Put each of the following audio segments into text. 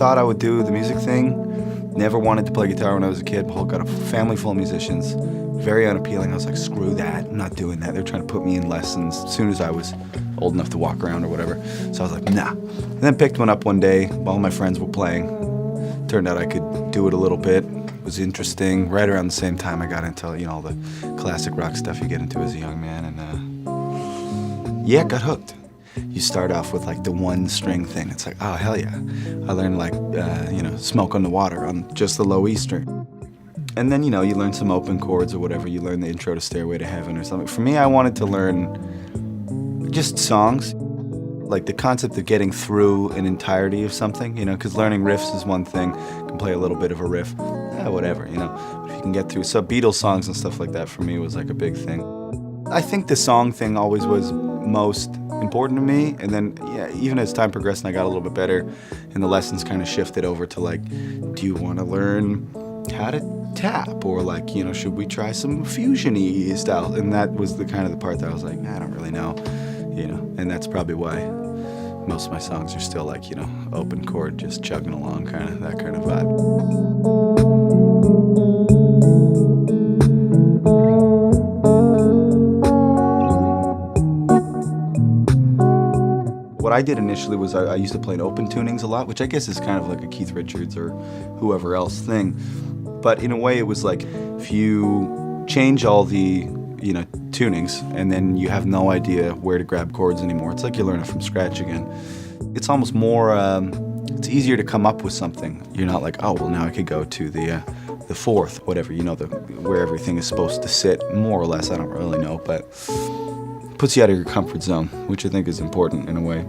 thought I would do the music thing. Never wanted to play guitar when I was a kid. Got a family full of musicians. Very unappealing. I was like, screw that. I'm not doing that. They're trying to put me in lessons as soon as I was old enough to walk around or whatever. So I was like, nah. And then picked one up one day. All my friends were playing. Turned out I could do it a little bit. It was interesting. Right around the same time I got into, you know, all the classic rock stuff you get into as a young man. And yeah, got hooked. You start off with like the one string thing. It's like, oh, hell yeah. I learned like, you know, Smoke on the Water on just the low E string. And then, you know, you learn some open chords or whatever. You learn the intro to Stairway to Heaven or something. For me, I wanted to learn just songs. Like the concept of getting through an entirety of something, you know, because learning riffs is one thing. You can play a little bit of a riff, whatever, you know. If you can get through. So Beatles songs and stuff like that for me was like a big thing. I think the song thing always was most important to me, and then yeah, even as time progressed and I got a little bit better and the lessons kind of shifted over to like, do you want to learn how to tap, or like, you know, should we try some fusion-y style? And that was the kind of the part that I was like, I don't really know, you know, and that's probably why most of my songs are still like, you know, open chord, just chugging along, kind of that kind of vibe. What I did initially was I used to play in open tunings a lot, which I guess is kind of like a Keith Richards or whoever else thing. But in a way it was like, if you change all the, you know, tunings and then you have no idea where to grab chords anymore, it's like you learn it from scratch again. It's almost more, it's easier to come up with something. You're not like, oh, well now I could go to the fourth, whatever, you know, where everything is supposed to sit, more or less, I don't really know, but puts you out of your comfort zone, which I think is important in a way.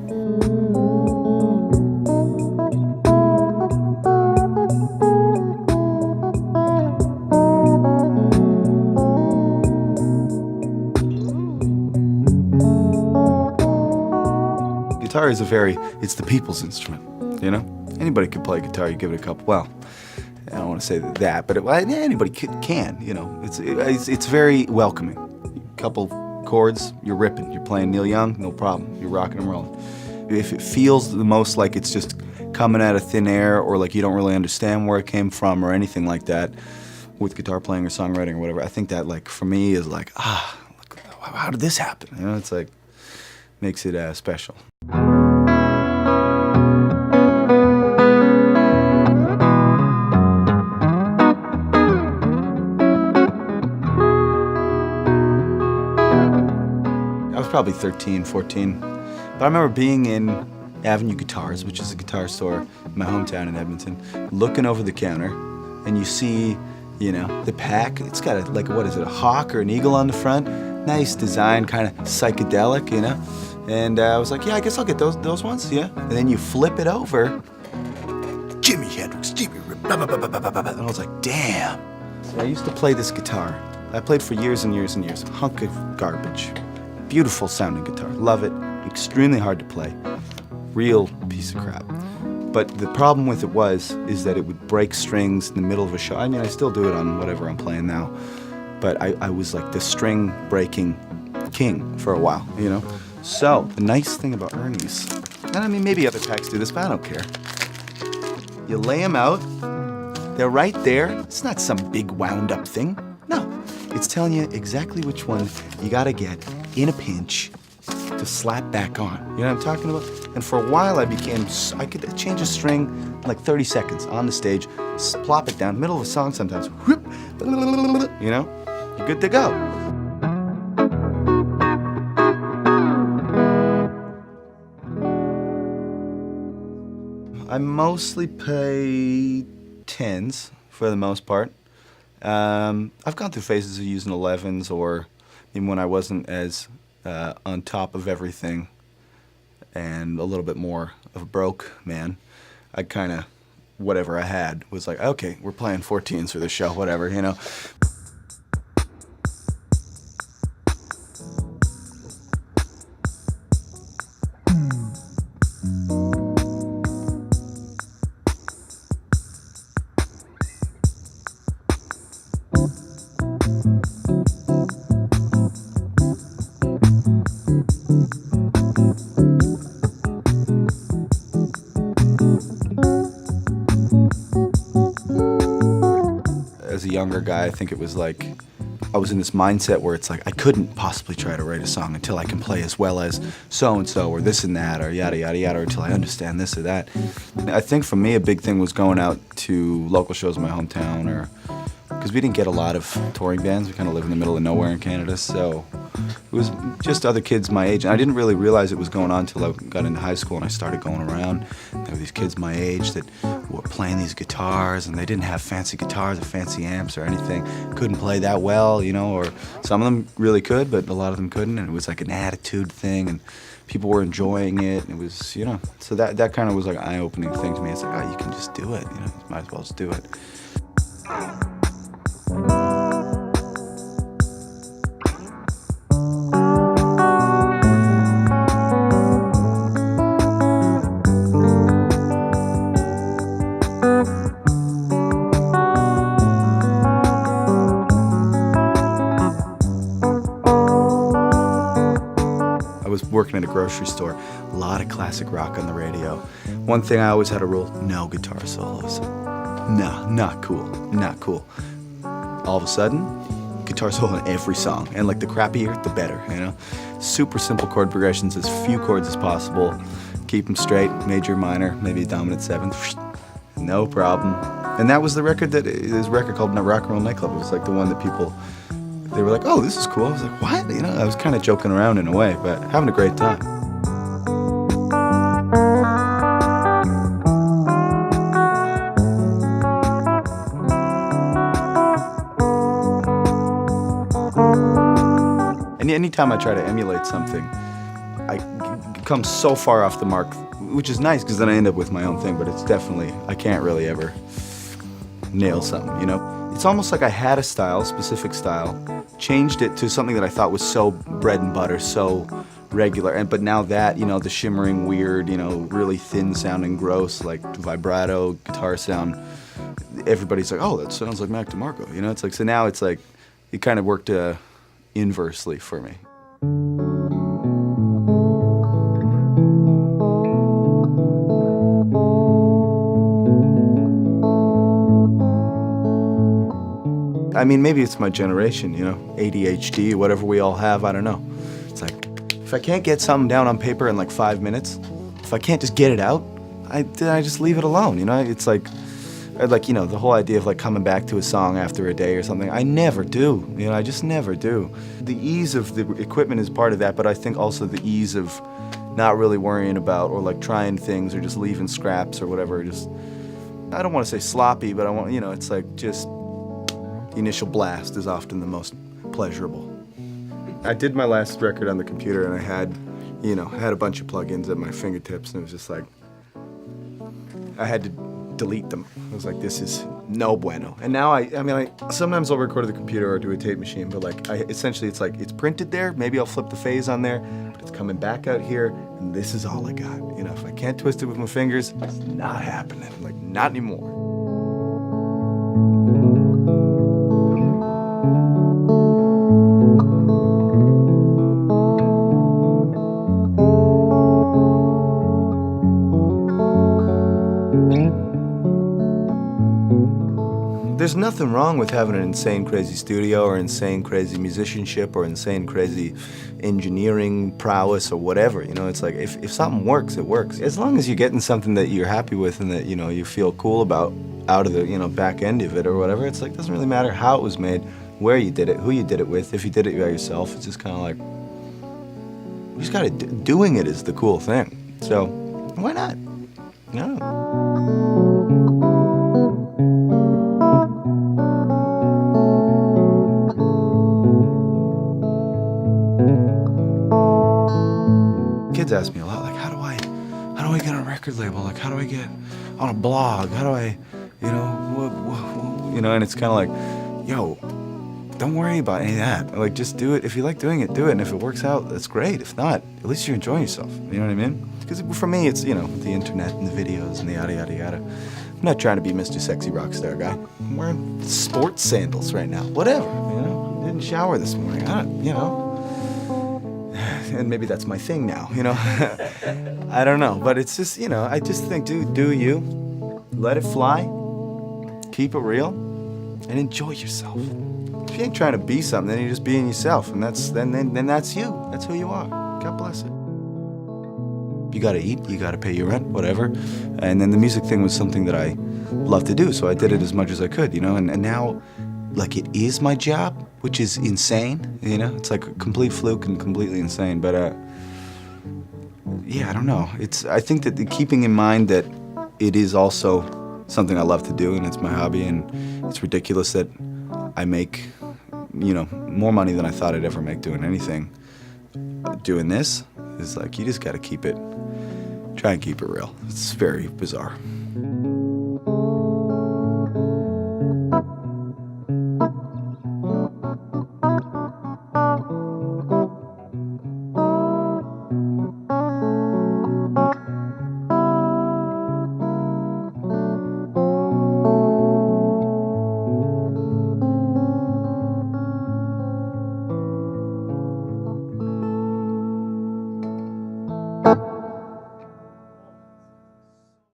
Guitar is it's the people's instrument, you know? Anybody can play guitar, you give it a couple, well, I don't want to say that, but anybody can, you know? It's very welcoming. Couple chords, you're ripping. You're playing Neil Young, no problem. You're rocking and rolling. If it feels the most like it's just coming out of thin air, or like you don't really understand where it came from or anything like that with guitar playing or songwriting or whatever, I think that, like, for me is like, how did this happen? You know, it's like, makes it special. I was probably 13, 14, but I remember being in Avenue Guitars, which is a guitar store in my hometown in Edmonton, looking over the counter, and you see, you know, the pack. It's got a hawk or an eagle on the front. Nice design, kind of psychedelic, you know. And I was like, yeah, I guess I'll get those ones, yeah. And then you flip it over, Jimi Hendrix, blah, blah, blah, blah, blah, blah. And I was like, damn. So I used to play this guitar. I played for years and years and years. Hunk of garbage. Beautiful sounding guitar, love it. Extremely hard to play. Real piece of crap. But the problem with it is that it would break strings in the middle of a show. I mean, I still do it on whatever I'm playing now. But I was like the string breaking king for a while, you know? So, the nice thing about Ernie's, and I mean, maybe other packs do this, but I don't care. You lay them out, they're right there. It's not some big wound up thing. No, it's telling you exactly which one you gotta get in a pinch to slap back on. You know what I'm talking about? And for a while I could change a string in like 30 seconds on the stage, plop it down, middle of a song sometimes, whoop, you know, you're good to go. I mostly play 10s for the most part. I've gone through phases of using 11s, or even when I wasn't as on top of everything and a little bit more of a broke man, I'd kind of, whatever I had was like, okay, we're playing 14s for this show, whatever, you know. as a younger guy, I think it was like, I was in this mindset where it's like, I couldn't possibly try to write a song until I can play as well as so-and-so or this and that or yada, yada, yada, or until I understand this or that. I think for me, a big thing was going out to local shows in my hometown, or because we didn't get a lot of touring bands. We kind of live in the middle of nowhere in Canada, so it was just other kids my age. And I didn't really realize it was going on until I got into high school and I started going around. There were these kids my age that were playing these guitars, and they didn't have fancy guitars or fancy amps or anything. Couldn't play that well, you know, or some of them really could, but a lot of them couldn't. And it was like an attitude thing, and people were enjoying it. And it was, you know, so that kind of was like an eye-opening thing to me. It's like, oh, you can just do it, you know, you might as well just do it. Working at a grocery store, a lot of classic rock on the radio. One thing I always had a rule, no guitar solos. No, not cool, not cool. All of a sudden, guitar solo in every song, and like the crappier, the better, you know? Super simple chord progressions, as few chords as possible. Keep them straight, major, minor, maybe a dominant seventh, no problem. And that was the record this record called Rock and Roll Nightclub. It was like the one that people, they were like, oh, this is cool. I was like, what? You know, I was kind of joking around in a way, but having a great time. And anytime I try to emulate something, I come so far off the mark, which is nice because then I end up with my own thing, but it's definitely, I can't really ever nail something, you know? It's almost like I had a style, specific style, changed it to something that I thought was so bread and butter, so regular, but now that, you know, the shimmering, weird, you know, really thin sounding, gross, like vibrato guitar sound, everybody's like, oh, that sounds like Mac DeMarco, you know? It's like, so now it's like, it kind of worked inversely for me. I mean, maybe it's my generation, you know, ADHD, whatever we all have, I don't know. It's like, if I can't get something down on paper in like 5 minutes, if I can't just get it out, I just leave it alone, you know? It's like, you know, the whole idea of like coming back to a song after a day or something, I never do, you know, I just never do. The ease of the equipment is part of that, but I think also the ease of not really worrying about or like trying things or just leaving scraps or whatever, just, I don't want to say sloppy, but I want, you know, it's like just, the initial blast is often the most pleasurable. I did my last record on the computer and I had, you know, had a bunch of plugins at my fingertips, and it was just like, I had to delete them. I was like, this is no bueno. And now I sometimes I'll record at the computer or do a tape machine, but like, essentially it's like, it's printed there, maybe I'll flip the phase on there, but it's coming back out here, and this is all I got. You know, if I can't twist it with my fingers, it's not happening. Like, not anymore. There's nothing wrong with having an insane crazy studio or insane crazy musicianship or insane crazy engineering prowess or whatever, you know, it's like if something works, it works. As long as you're getting something that you're happy with and that, you know, you feel cool about out of the, you know, back end of it or whatever, it's like, doesn't really matter how it was made, where you did it, who you did it with, if you did it by yourself, it's just kind of like, you just gotta, doing it is the cool thing. So, why not? No. Kids ask me a lot, like, how do I get on a record label? Like, how do I get on a blog? How do I, you know, and it's kind of like, yo, don't worry about any of that. Like, just do it. If you like doing it, do it. And if it works out, that's great. If not, at least you're enjoying yourself. You know what I mean? Because for me, it's, you know, the internet and the videos and the yada, yada, yada. I'm not trying to be Mr. Sexy Rockstar guy. I'm wearing sports sandals right now. Whatever, you know? I didn't shower this morning. I don't, you know. And maybe that's my thing now, you know? I don't know, but it's just, you know, I just think, dude, do you. Let it fly. Keep it real. and enjoy yourself. If you ain't trying to be something, then you're just being yourself, and then that's you. That's who you are. God bless it. You gotta eat, you gotta pay your rent, whatever. And then the music thing was something that I loved to do, so I did it as much as I could, you know. And now, like, it is my job, which is insane, you know. It's like a complete fluke and completely insane. But yeah, I don't know. I think that keeping in mind that it is also something I love to do, and it's my hobby, and it's ridiculous that I make, you know, more money than I thought I'd ever make doing anything. Doing this is like, you just gotta try and keep it real. It's very bizarre.